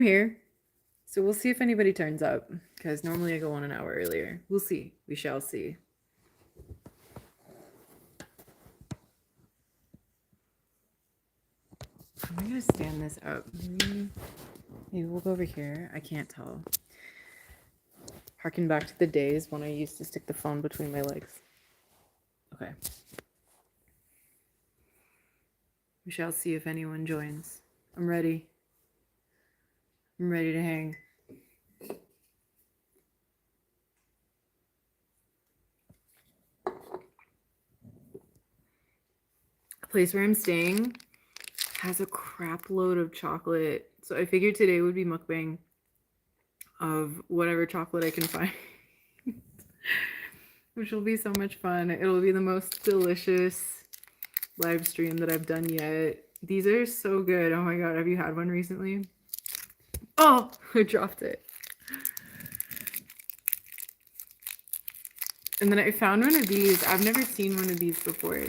here. So we'll see if anybody turns up, because normally I go on an hour earlier. We'll see. We shall see. Am I gonna stand this up? Maybe we'll go over here. I can't tell. Harken back to the days when I used to stick the phone between my legs. Okay. We shall see if anyone joins. I'm ready. I'm ready to hang. The place where I'm staying has a crap load of chocolate. So I figured today would be mukbang of whatever chocolate I can find. Which will be so much fun. It'll be the most delicious live stream that I've done yet. These are so good. Oh my god, have you had one recently? Oh, I dropped it. And then I found one of these. I've never seen one of these before.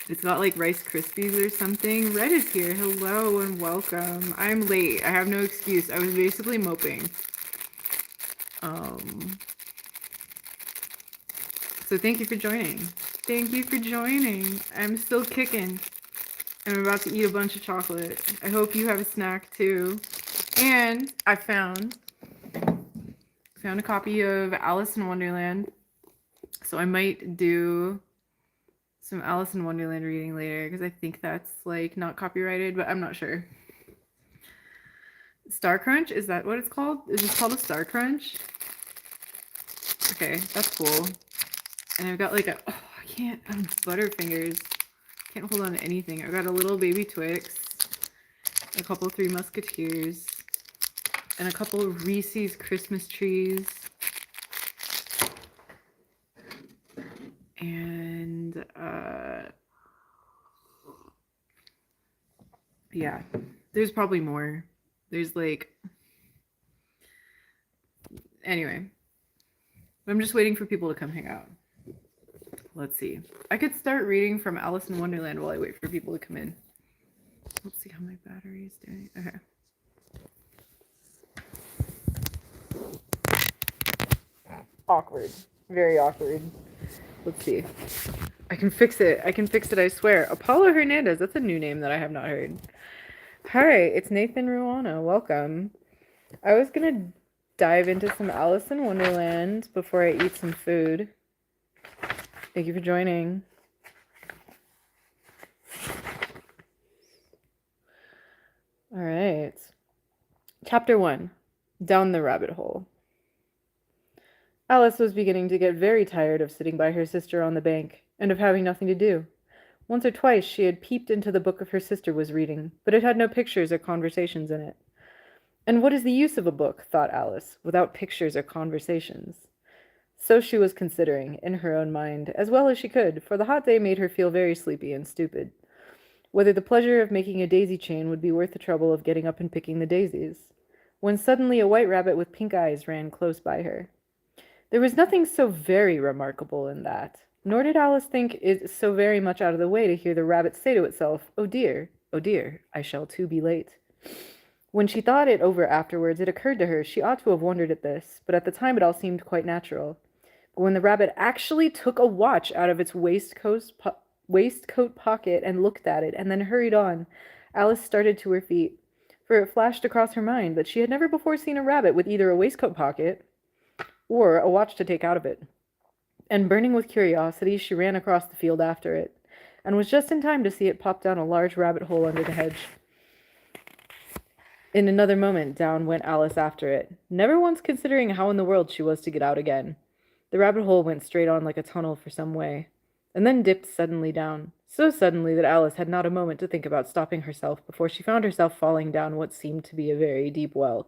It's got like Rice Krispies or something. Red is here. Hello and welcome. I'm late. I have no excuse. I was basically moping. So thank you for joining. Thank you for joining. I'm still kicking. I'm about to eat a bunch of chocolate. I hope you have a snack too. And I found a copy of Alice in Wonderland. So I might do some Alice in Wonderland reading later because I think that's like not copyrighted, but I'm not sure. Star Crunch, is that what it's called? Is this called a Star Crunch? Okay, that's cool. And I've got like a, oh, I can't, Butterfingers. Can't hold on to anything. I've got a little baby Twix, a couple Three Musketeers, and a couple of Reese's Christmas trees. And yeah, there's probably more. There's like, anyway, I'm just waiting for people to come hang out. Let's see. I could start reading from Alice in Wonderland while I wait for people to come in. Let's see how my battery is doing. Okay. Awkward. Very awkward. Let's see. I can fix it. I can fix it, I swear. Apollo Hernandez. That's a new name that I have not heard. Hi, it's Nathan Ruana. Welcome. I was going to dive into some Alice in Wonderland before I eat some food. Thank you for joining. All right. Chapter 1. Down the Rabbit Hole. Alice was beginning to get very tired of sitting by her sister on the bank, and of having nothing to do. Once or twice she had peeped into the book her sister was reading, but it had no pictures or conversations in it. And what is the use of a book, thought Alice, without pictures or conversations? So she was considering, in her own mind, as well as she could, for the hot day made her feel very sleepy and stupid, whether the pleasure of making a daisy chain would be worth the trouble of getting up and picking the daisies, when suddenly a white rabbit with pink eyes ran close by her. There was nothing so very remarkable in that, nor did Alice think it so very much out of the way to hear the rabbit say to itself, oh dear, I shall too be late." When she thought it over afterwards, it occurred to her she ought to have wondered at this, but at the time it all seemed quite natural. But when the rabbit actually took a watch out of its waistcoat pocket and looked at it, and then hurried on, Alice started to her feet, for it flashed across her mind that she had never before seen a rabbit with either a waistcoat pocket or a watch to take out of it. And burning with curiosity, she ran across the field after it, and was just in time to see it pop down a large rabbit hole under the hedge. In another moment, down went Alice after it, never once considering how in the world she was to get out again. The rabbit hole went straight on like a tunnel for some way, and then dipped suddenly down, so suddenly that Alice had not a moment to think about stopping herself before she found herself falling down what seemed to be a very deep well.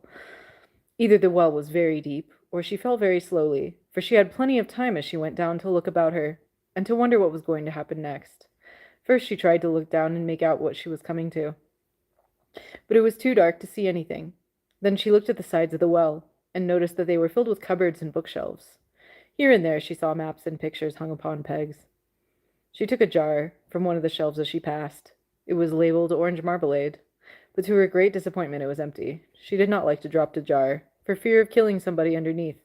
Either the well was very deep, or she fell very slowly, for she had plenty of time as she went down to look about her, and to wonder what was going to happen next. First she tried to look down and make out what she was coming to, but it was too dark to see anything. Then she looked at the sides of the well, and noticed that they were filled with cupboards and bookshelves. Here and there she saw maps and pictures hung upon pegs. She took a jar from one of the shelves as she passed. It was labeled orange marmalade, but to her great disappointment it was empty. She did not like to drop the jar, for fear of killing somebody underneath,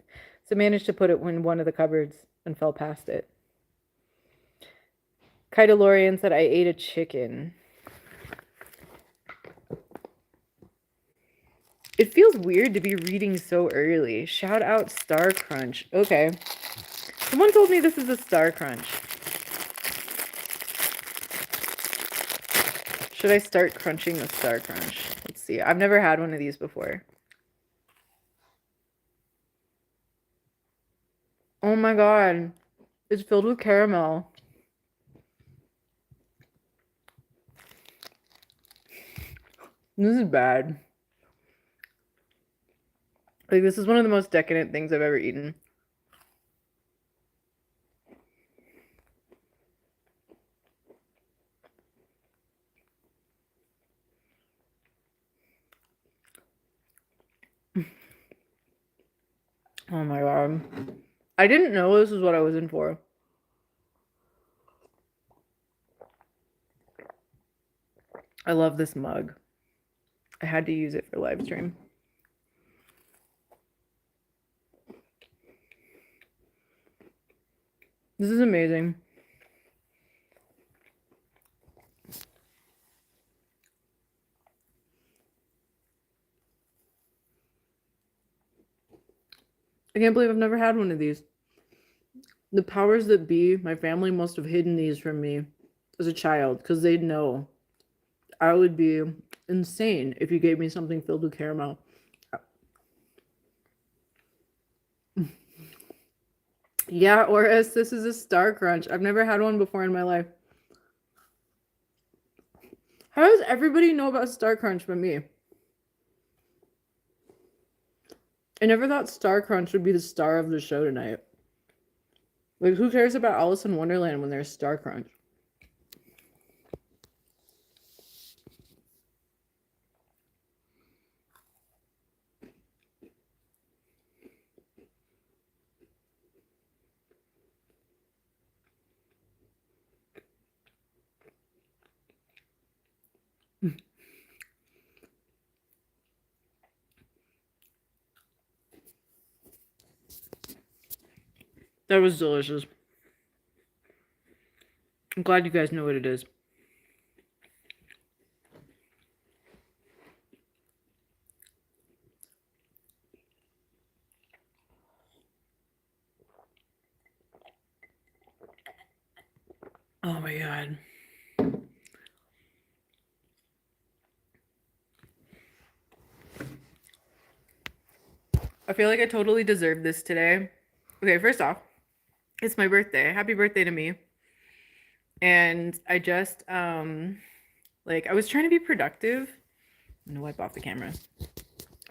so managed to put it in one of the cupboards and fell past it. Kaidalorian said, I ate a chicken. It feels weird to be reading so early. Shout out Star Crunch. Okay. Someone told me this is a Star Crunch. Should I start crunching the Star Crunch? Let's see. I've never had one of these before. Oh my god. It's filled with caramel. This is bad. Like, this is one of the most decadent things I've ever eaten. Oh my god. I didn't know this is what I was in for. I love this mug. I had to use it for live stream. This is amazing. I can't believe I've never had one of these. The powers that be, my family must have hidden these from me as a child because they'd know I would be insane if you gave me something filled with caramel. Yeah, Oris, this is a Star Crunch. I've never had one before in my life. How does everybody know about Star Crunch but me? I never thought Star Crunch would be the star of the show tonight. Like, who cares about Alice in Wonderland when there's Star Crunch? That was delicious. I'm glad you guys know what it is. Oh my god. I feel like I totally deserve this today. Okay, first off, it's my birthday. Happy birthday to me. And I just like I was trying to be productive. I'm gonna wipe off the camera.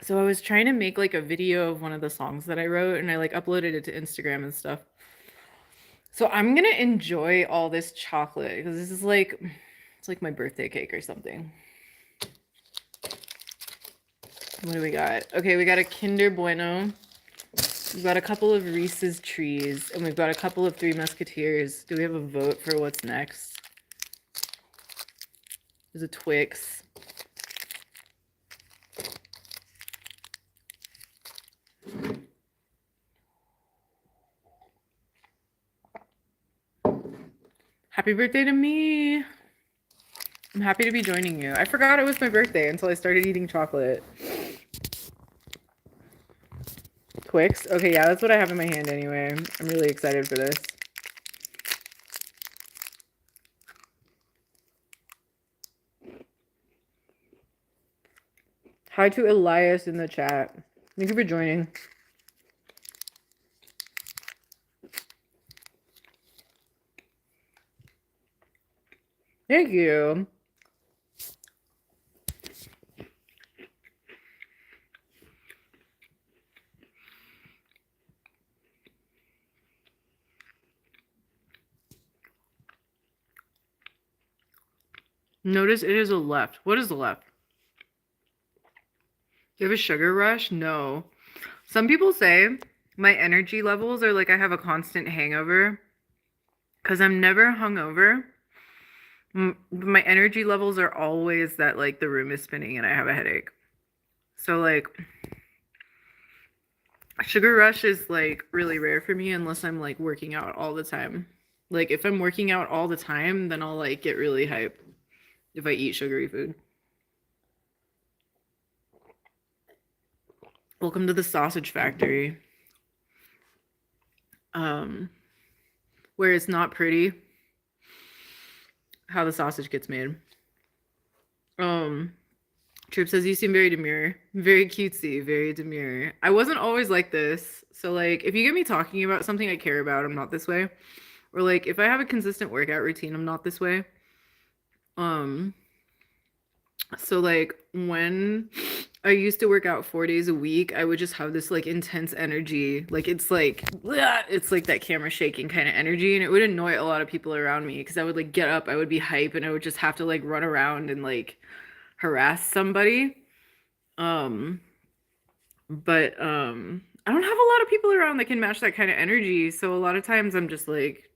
So I was trying to make like a video of one of the songs that I wrote and I like uploaded it to Instagram and stuff. So I'm gonna enjoy all this chocolate because this is like it's like my birthday cake or something. What do we got? Okay, we got a Kinder Bueno. We've got a couple of Reese's Trees, and we've got a couple of Three Musketeers. Do we have a vote for what's next? There's a Twix. Happy birthday to me. I'm happy to be joining you. I forgot it was my birthday until I started eating chocolate. Twix? Okay, yeah, that's what I have in my hand anyway. I'm really excited for this. Hi to Elias in the chat. Thank you for joining. Thank you. Notice it is a left. What is the left? Do you have a sugar rush? No. Some people say my energy levels are like I have a constant hangover because I'm never hungover. My energy levels are always that like the room is spinning and I have a headache. So like sugar rush is like really rare for me unless I'm like working out all the time. Like if I'm working out all the time, then I'll like get really hype if I eat sugary food. Welcome to the sausage factory. Where it's not pretty how the sausage gets made. Trip says you seem very demure, very cutesy, very demure. I wasn't always like this. So like if you get me talking about something I care about, I'm not this way. Or like if I have a consistent workout routine, I'm not this way. So like when I used to work out 4 days a week, I would just have this like intense energy. Like it's like it's like that camera shaking kind of energy, and it would annoy a lot of people around me because I would like get up, I would be hype, and I would just have to like run around and like harass somebody. Um, but I don't have a lot of people around that can match that kind of energy. So a lot of times I'm just like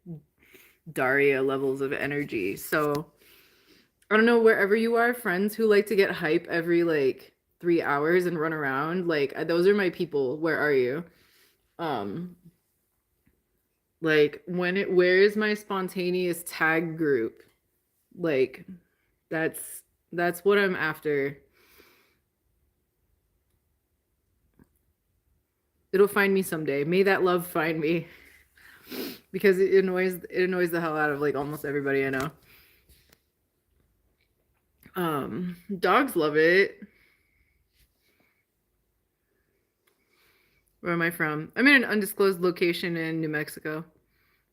Daria levels of energy. So I don't know, wherever you are, friends who like to get hype every like 3 hours and run around, like those are my people. Where are you? Um, like where is my spontaneous tag group? Like that's that's what I'm after. It'll find me someday. May that love find me. Because it annoys the hell out of like almost everybody I know. Dogs love it. Where am I from? I'm in an undisclosed location in New Mexico.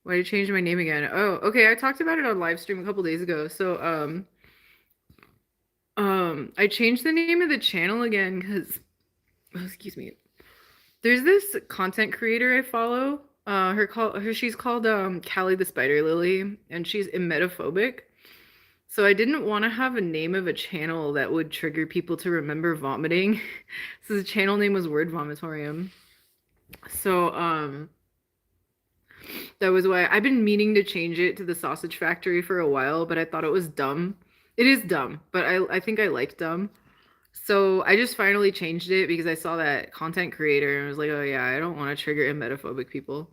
Why did I change my name again? Oh, okay. I talked about it on live stream a couple days ago. So, I changed the name of the channel again because, oh, excuse me. There's this content creator I follow. She's called Callie the Spider Lily, and she's emetophobic. So I didn't want to have a name of a channel that would trigger people to remember vomiting. So the channel name was Word Vomitorium. So that was why I've been meaning to change it to the Sausage Factory for a while, but I thought it was dumb. It is dumb, but I think I like dumb. So I just finally changed it because I saw that content creator and I was like, oh yeah, I don't want to trigger emetophobic people.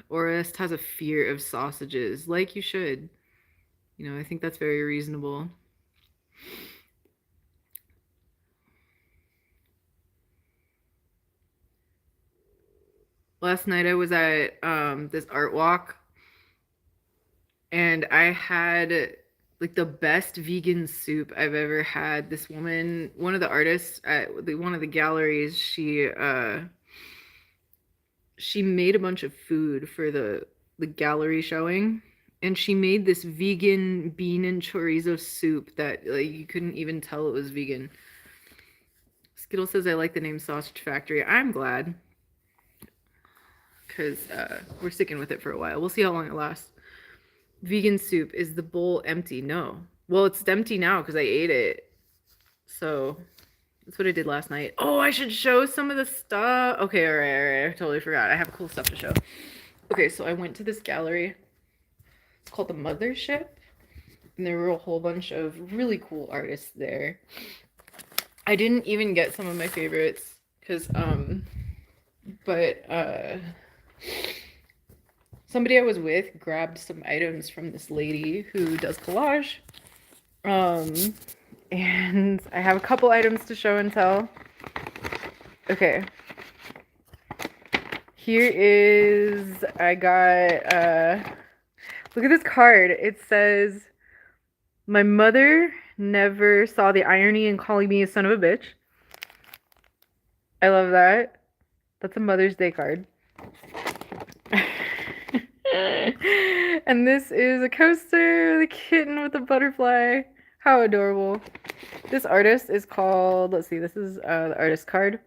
Orist has a fear of sausages, like you should. You know, I think that's very reasonable. Last night I was at this art walk and I had like the best vegan soup I've ever had. This woman, one of the artists at one of the galleries, she made a bunch of food for the gallery showing, and she made this vegan bean and chorizo soup that like you couldn't even tell it was vegan. Skittle says I like the name Sausage Factory. I'm glad because we're sticking with it for a while. We'll see how long it lasts. Vegan soup. Is the bowl empty? No. Well, it's empty now because I ate it. So that's what I did last night. Oh, I should show some of the stuff. Okay, all right. I totally forgot. I have cool stuff to show. Okay, so I went to this gallery. It's called the Mothership. And there were a whole bunch of really cool artists there. I didn't even get some of my favorites because somebody I was with grabbed some items from this lady who does collage. And I have a couple items to show and tell. Okay. Here is, I got, look at this card. It says, my mother never saw the irony in calling me a son of a bitch. I love that. That's a Mother's Day card. And this is a coaster, the kitten with the butterfly. How adorable. This artist is called, let's see, this is the artist card.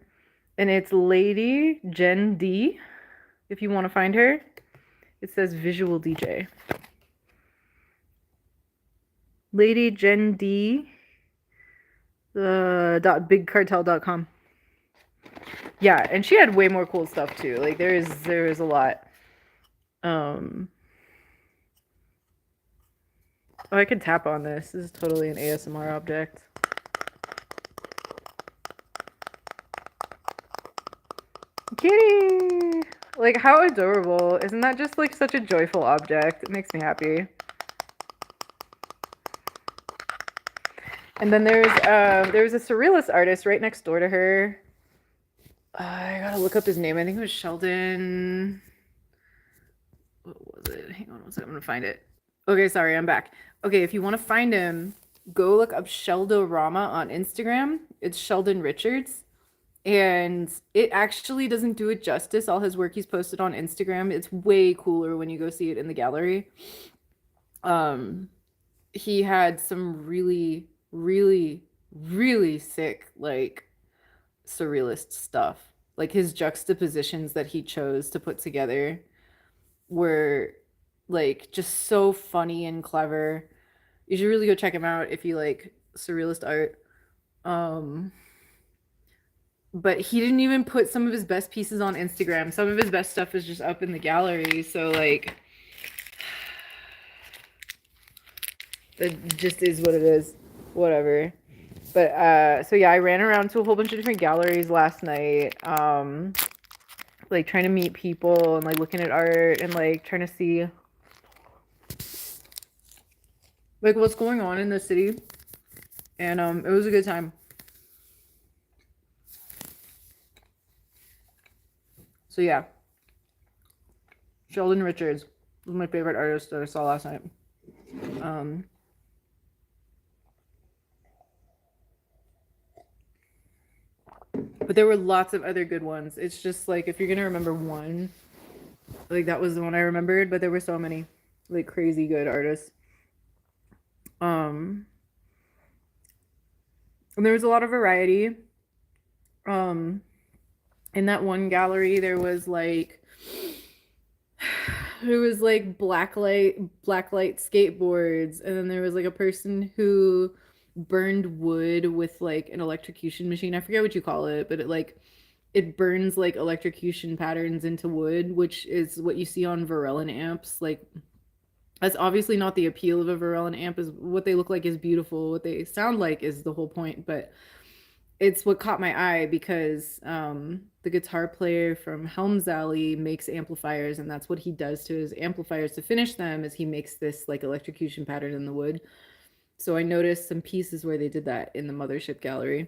And it's Lady Jen D. If you want to find her, it says Visual DJ. Lady Jen D. .bigcartel.com. Yeah, and she had way more cool stuff too. Like there is a lot. Oh, I could tap on this. This is totally an ASMR object. Kitty! Like, how adorable. Isn't that just like such a joyful object? It makes me happy. And then there's a surrealist artist right next door to her. I gotta look up his name. I think it was Sheldon. What was it? Hang on one second. I'm gonna find it. Okay, sorry, I'm back. Okay, if you want to find him, go look up Sheldorama on Instagram. It's Sheldon Richards. And it actually doesn't do it justice. All his work he's posted on Instagram. It's way cooler when you go see it in the gallery. Um, he had some really, really, really sick, like, surrealist stuff. Like his juxtapositions that he chose to put together were like just so funny and clever. You should really go check him out if you like surrealist art. Um, but he didn't even put some of his best pieces on Instagram. Some of his best stuff is just up in the gallery. So like that just is what it is. Whatever. But so yeah, I ran around to a whole bunch of different galleries last night. Like trying to meet people and like looking at art and like trying to see like what's going on in the city. And it was a good time. So yeah. Sheldon Richards was my favorite artist that I saw last night. Um but there were lots of other good ones. It's just like if you're gonna remember one, like that was the one I remembered, but there were so many like crazy good artists. Um and there was a lot of variety. Um in that one gallery there was like blacklight skateboards, and then there was like a person who burned wood with like an electrocution machine. I forget what you call it, but it burns like electrocution patterns into wood, which is what you see on Varellin amps. Like that's obviously not the appeal of a Varellin amp. Is what they look like is beautiful. What they sound like is the whole point, but it's what caught my eye because the guitar player from Helms Alley makes amplifiers, and that's what he does to his amplifiers to finish them is he makes this like electrocution pattern in the wood. So I noticed some pieces where they did that in the Mothership Gallery.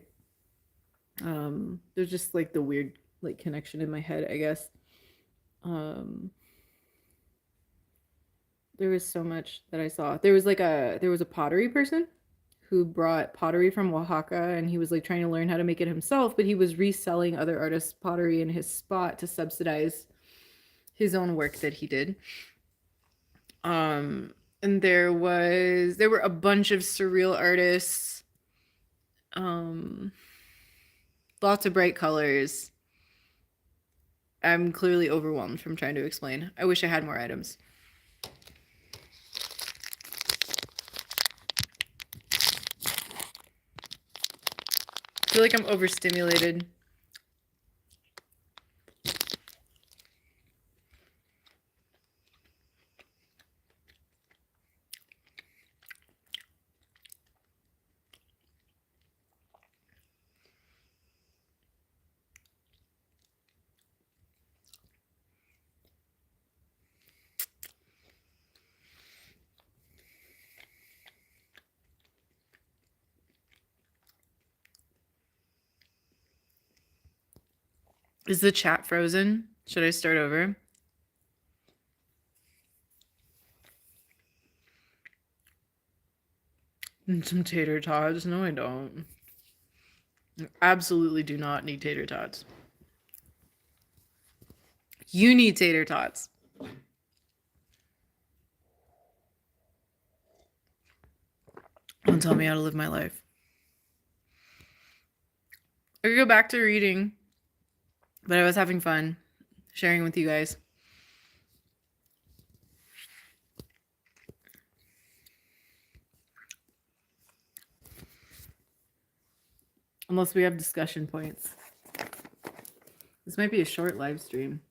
There's just like the weird like connection in my head, I guess. Um, there was so much that I saw. There was a pottery person who brought pottery from Oaxaca, and he was like trying to learn how to make it himself, but he was reselling other artists' pottery in his spot to subsidize his own work that he did. And there were a bunch of surreal artists, um, lots of bright colors. I'm clearly overwhelmed from trying to explain. I wish I had more items. I feel like I'm overstimulated. Is the chat frozen? Should I start over? And some tater tots? No, I don't. I absolutely do not need tater tots. You need tater tots. Don't tell me how to live my life. I could go back to reading, but I was having fun sharing with you guys. Unless we have discussion points. This might be a short live stream.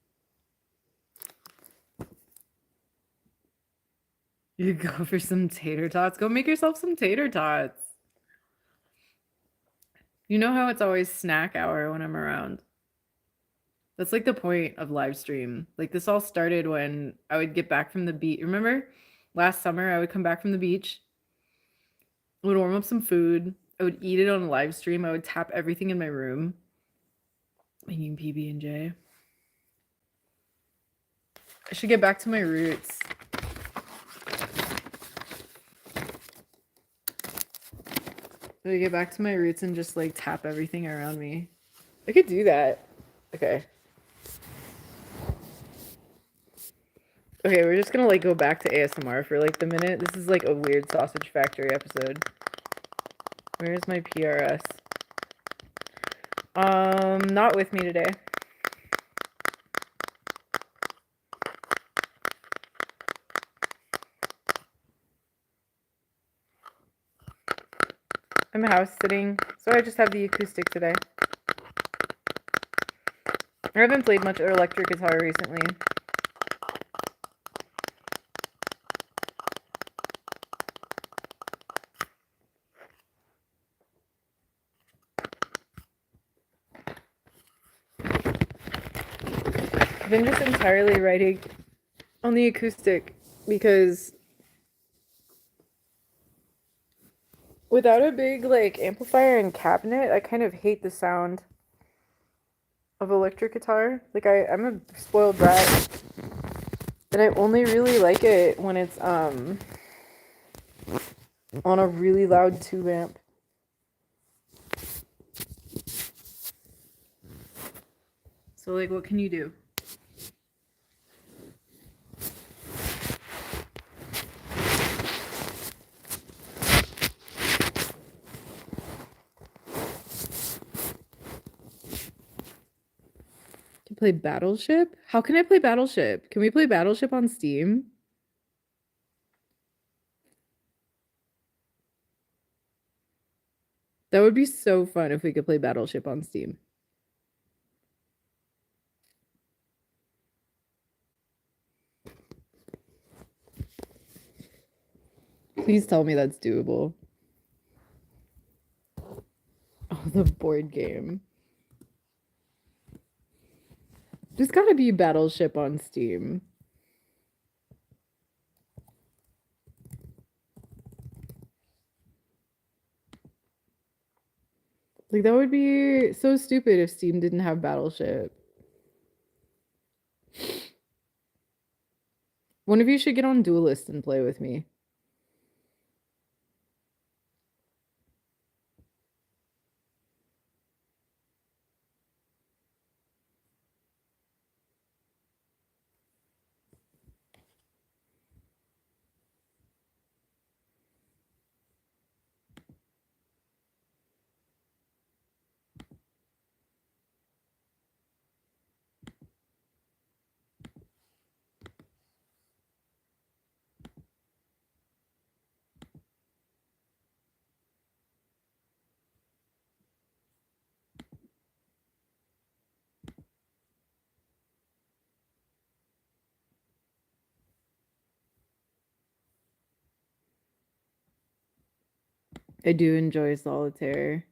You go for some tater tots. Go make yourself some tater tots. You know how it's always snack hour when I'm around. That's like the point of live stream. Like this all started when I would get back from the beach. Remember last summer I would come back from the beach, I would warm up some food, I would eat it on a live stream, I would tap everything in my room, making PB&J. I should get back to my roots. I get back to my roots and just like tap everything around me. I could do that. Okay. Okay, we're just gonna like go back to ASMR for like the minute. This is like a weird Sausage Factory episode. Where's my PRS? Not with me today. I'm house sitting, so I just have the acoustic today. I haven't played much electric guitar recently. I've been just entirely writing on the acoustic because without a big like amplifier and cabinet, I kind of hate the sound of electric guitar. Like I'm a spoiled brat, and I only really like it when it's on a really loud tube amp. So like, what can you do? Can play Battleship? How can I play Battleship? Can we play Battleship on Steam? That would be so fun if we could play Battleship on Steam. Please tell me that's doable. Oh, the board game. There's gotta be Battleship on Steam. Like, that would be so stupid if Steam didn't have Battleship. One of you should get on Duelist and play with me. I do enjoy solitaire.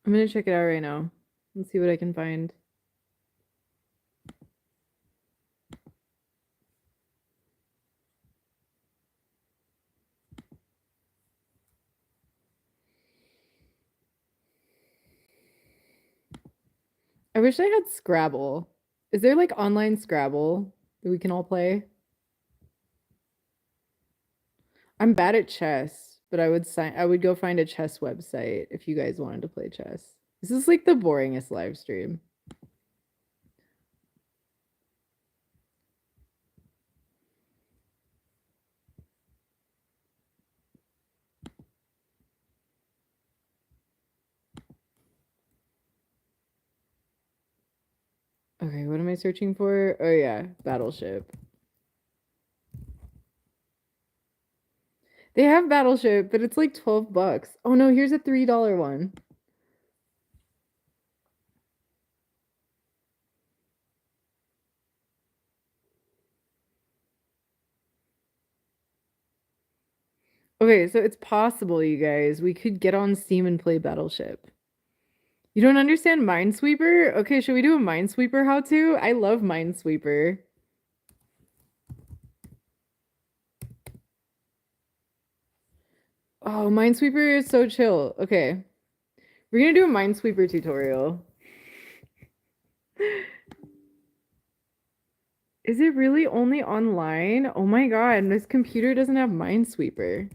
I'm gonna check it out right now and see what I can find. I wish I had Scrabble. Is there like online Scrabble that we can all play? I'm bad at chess, but I would go find a chess website if you guys wanted to play chess. This is like the boringest live stream. Okay, what am I searching for? Oh yeah, Battleship. They have Battleship, but it's like 12 bucks. Oh no, here's a $3 one. Okay, so it's possible, you guys. We could get on Steam and play Battleship. You don't understand Minesweeper? Okay, should we do a Minesweeper how-to? I love Minesweeper. Oh, Minesweeper is so chill. Okay. We're gonna do a Minesweeper tutorial. Is it really only online? Oh my God, this computer doesn't have Minesweeper.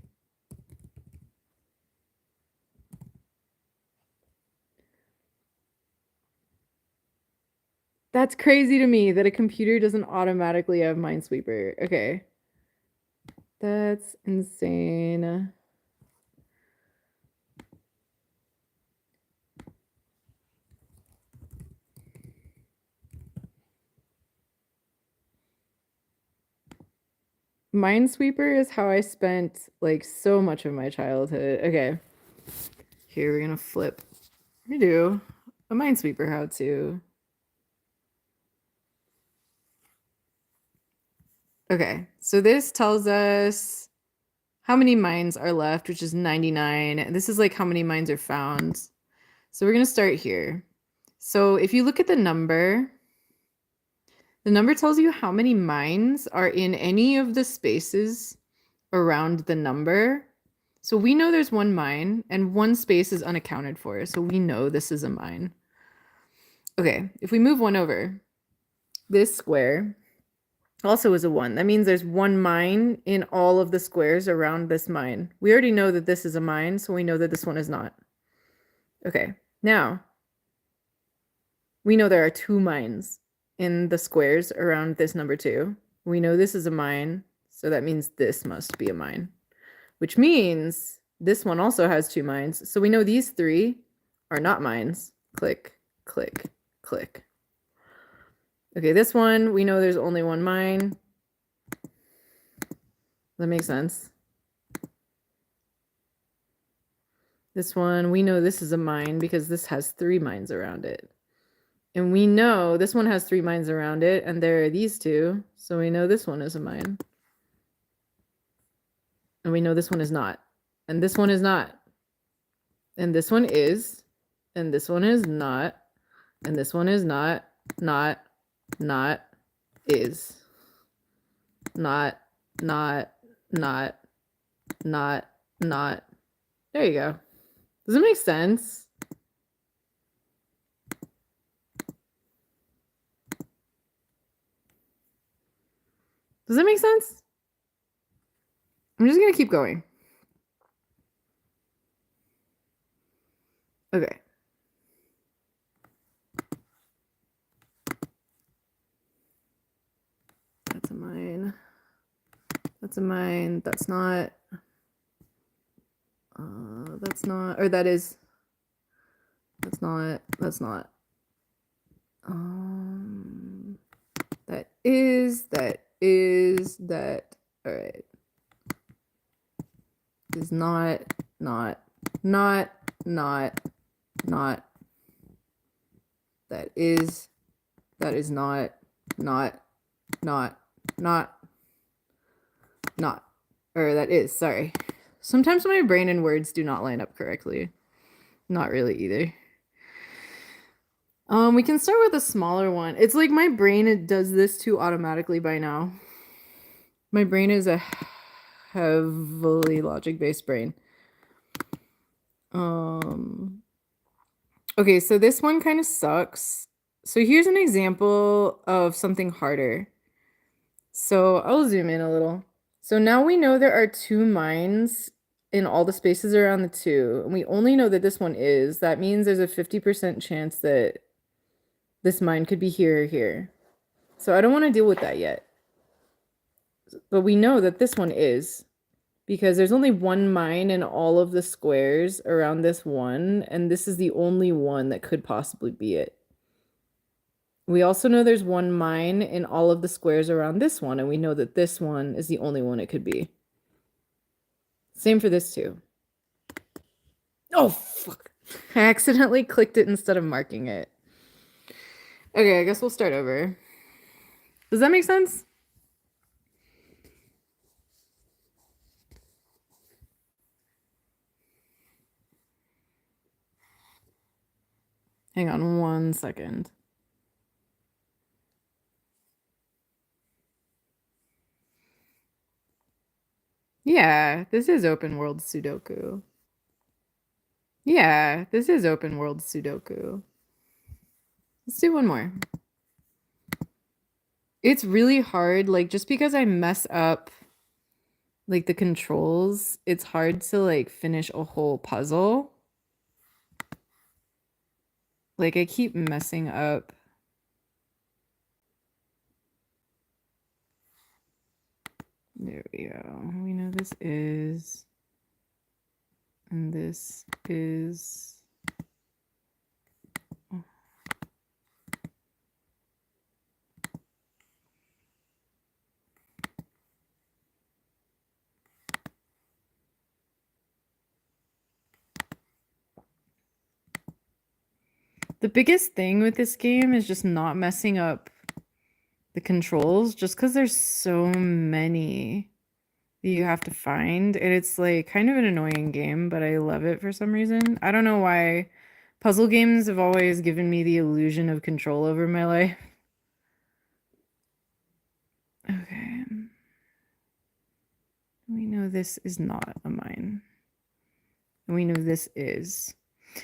That's crazy to me that a computer doesn't automatically have Minesweeper. Okay. That's insane. Minesweeper is how I spent like so much of my childhood. Okay. Here we're gonna flip. We're gonna do a Minesweeper how to. Okay, so this tells us how many mines are left, which is 99. And this is like how many mines are found. So we're gonna start here. So if you look at the number tells you how many mines are in any of the spaces around the number. So we know there's one mine and one space is unaccounted for. So we know this is a mine. Okay, if we move one over, this square also is a 1. That means there's one mine in all of the squares around this mine. We already know that this is a mine, so we know that this one is not. Okay, now we know there are 2 mines in the squares around this number 2. We know this is a mine, so that means this must be a mine, which means this one also has 2 mines. So we know these 3 are not mines. Click, click, click. Okay, this one, we know there's only one mine. That makes sense. This one, we know this is a mine because this has 3 mines around it. And we know this one has 3 mines around it, and there are these 2, so we know this one is a mine. And we know this one is not. And this one is not. And this one is. And this one is not. And this one is not. Not. Not. Is. Not. Not. Not. Not. Not. There you go. Does it make sense? Does that make sense? I'm just gonna keep going. Okay. That's a mine. That's a mine. That's not. That's not. Or that is. That's not. That's not. That is. That is. That. All right. Is not. Not. Not. Not. Not. That is. That is not. Not. Not. Not. Not. Or that is. Sorry. Sometimes my brain and words do not line up correctly. Not really either. We can start with a smaller one. It's like my brain, it does this too automatically by now. My brain is a heavily logic-based brain. Okay, so this one kind of sucks. So here's an example of something harder. So I'll zoom in a little. So now we know there are 2 mines in all the spaces around the 2, and we only know that this one is. That means there's a 50% chance that this mine could be here or here. So I don't want to deal with that yet. But we know that this one is, because there's only one mine in all of the squares around this one, and this is the only one that could possibly be it. We also know there's one mine in all of the squares around this one, and we know that this one is the only one it could be. Same for this too. Oh, fuck. I accidentally clicked it instead of marking it. Okay, I guess we'll start over. Does that make sense? Hang on 1 second. Yeah, this is open world Sudoku. Yeah, this is open world Sudoku. Let's do one more. It's really hard, like, just because I mess up, like, the controls, it's hard to, like, finish a whole puzzle. Like, I keep messing up. There we go. We know this is, and this is. The biggest thing with this game is just not messing up the controls, just because there's so many that you have to find. And it's like kind of an annoying game, but I love it for some reason. I don't know why. Puzzle games have always given me the illusion of control over my life. Okay. We know this is not a mine. And we know this is.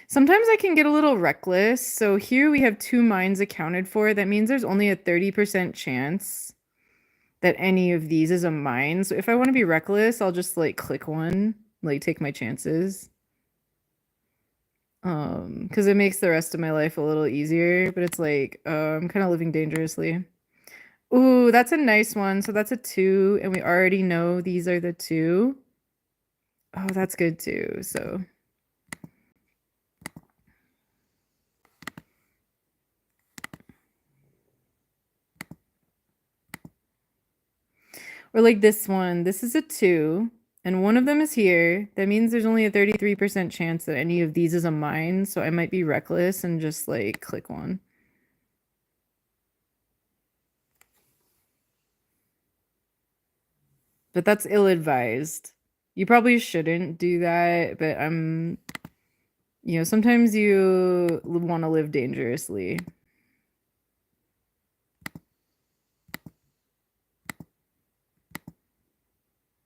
Sometimes I can get a little reckless. So here we have 2 mines accounted for. That means there's only a 30% chance that any of these is a mine. So if I want to be reckless, I'll just like click one, like take my chances. Because it makes the rest of my life a little easier, but it's like I'm kind of living dangerously. Ooh, that's a nice one. So that's a 2, and we already know these are the 2. Oh, that's good too. So or like this one. This is a 2, and one of them is here. That means there's only a 33% chance that any of these is a mine, so I might be reckless and just like click one. But that's ill-advised. You probably shouldn't do that, but sometimes you want to live dangerously.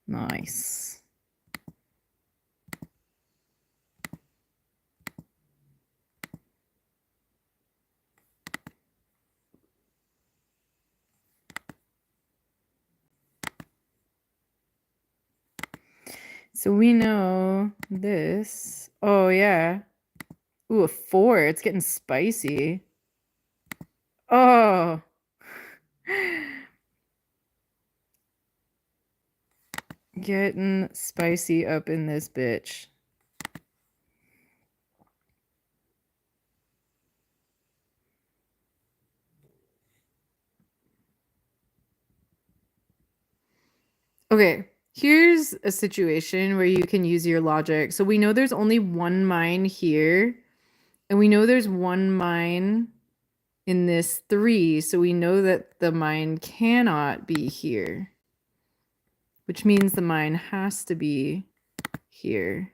Nice. So we know this. Oh, yeah. Ooh, a 4. It's getting spicy. Oh. Getting spicy up in this bitch. Okay, here's a situation where you can use your logic. So we know there's only one mine here, and we know there's one mine in this 3, so we know that the mine cannot be here, which means the mine has to be here.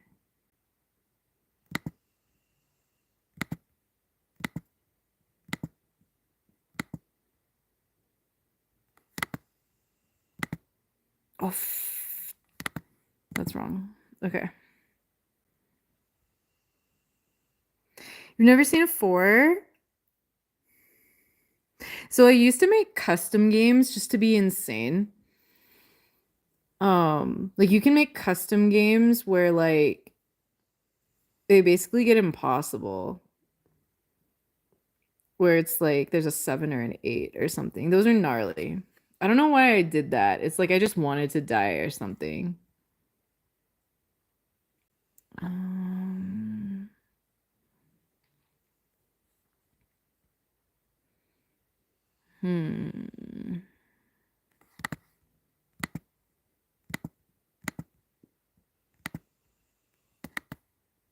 Oh, that's wrong. Okay. You've never seen a 4? So I used to make custom games just to be insane. Like you can make custom games where like they basically get impossible. Where it's like there's a 7 or an 8 or something. Those are gnarly. I don't know why I did that. It's like I just wanted to die or something. Um, Hmm.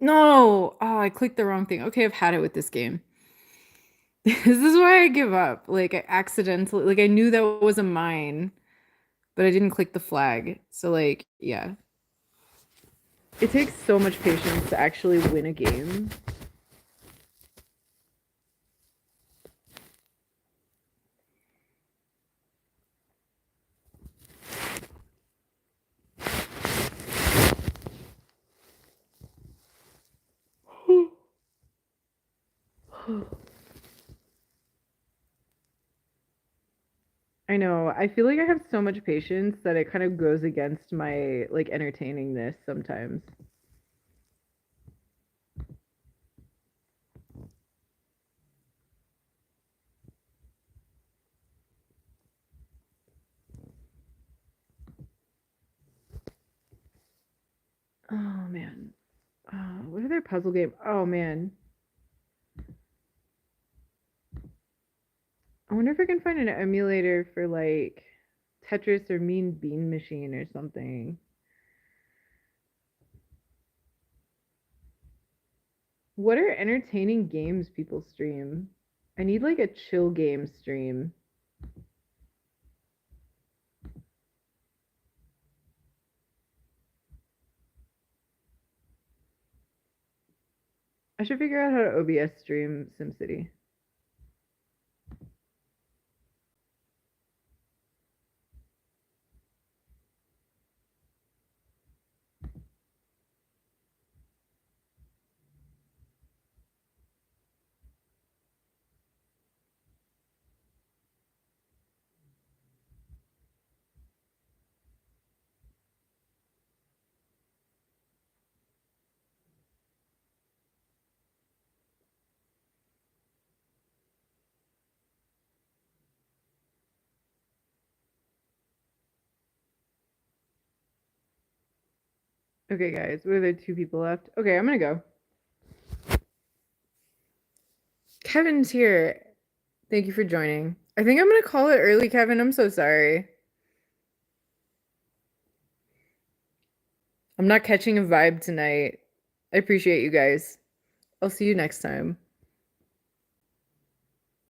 No! Oh, I clicked the wrong thing. Okay, I've had it with this game. This is why I give up. Like I accidentally, like I knew that was a mine, but I didn't click the flag. So like, yeah. It takes so much patience to actually win a game. I know. I feel like I have so much patience that it kind of goes against my like entertainingness sometimes. Oh man. What are their puzzle game? Oh man. I wonder if I can find an emulator for like Tetris or Mean Bean Machine or something. What are entertaining games people stream? I need like a chill game stream. I should figure out how to OBS stream SimCity. Okay, guys, were there two people left? Okay, I'm gonna go. Kevin's here. Thank you for joining. I think I'm gonna call it early, Kevin. I'm so sorry. I'm not catching a vibe tonight. I appreciate you guys. I'll see you next time.